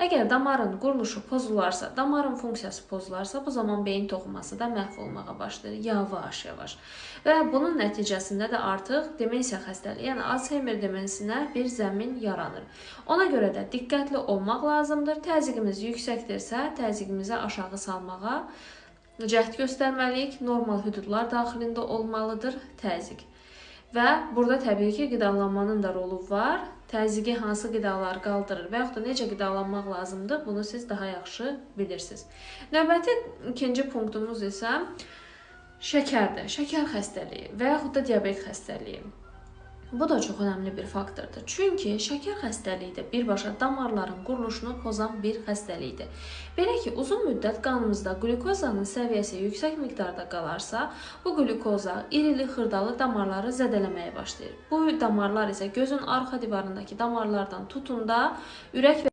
Əgər damarın quruluşu pozularsa, damarın funksiyası pozularsa, bu zaman beyin toxuması da məhv olmağa başlayır yavaş-yavaş. Və bunun nəticəsində də artıq demensiya xəstəliyi, yəni Alzheimer demensinə bir zəmin yaranır. Ona görə də diqqətli olmaq lazımdır. Təzyiqimiz yüksəkdirsə, təzyiqimizi aşağı salmağa cəhd göstərməliyik. Normal hüdudlar daxilində olmalıdır təzyiq. Və burada təbii ki, qidalanmanın da rolu var. Təzyiqi hansı qidalar qaldırır və yaxud da necə qidalanmaq lazımdır, bunu siz daha yaxşı bilirsiniz. Növbəti ikinci punktumuz isə şəkərdir. Şəkər xəstəliyi və yaxud da diabet xəstəliyi. Bu da çox önəmli bir faktordur. Çünki şəkər xəstəliyi də birbaşa damarların quruluşunu pozan bir xəstəlikdir. Belə ki, uzun müddət qanımızda qlükozanın səviyyəsi yüksək miqdarda qalarsa, bu qlükoza irili xırdalı damarları zədələməyə başlayır. Bu damarlar isə gözün arxa divarındakı damarlardan tutun da ürək və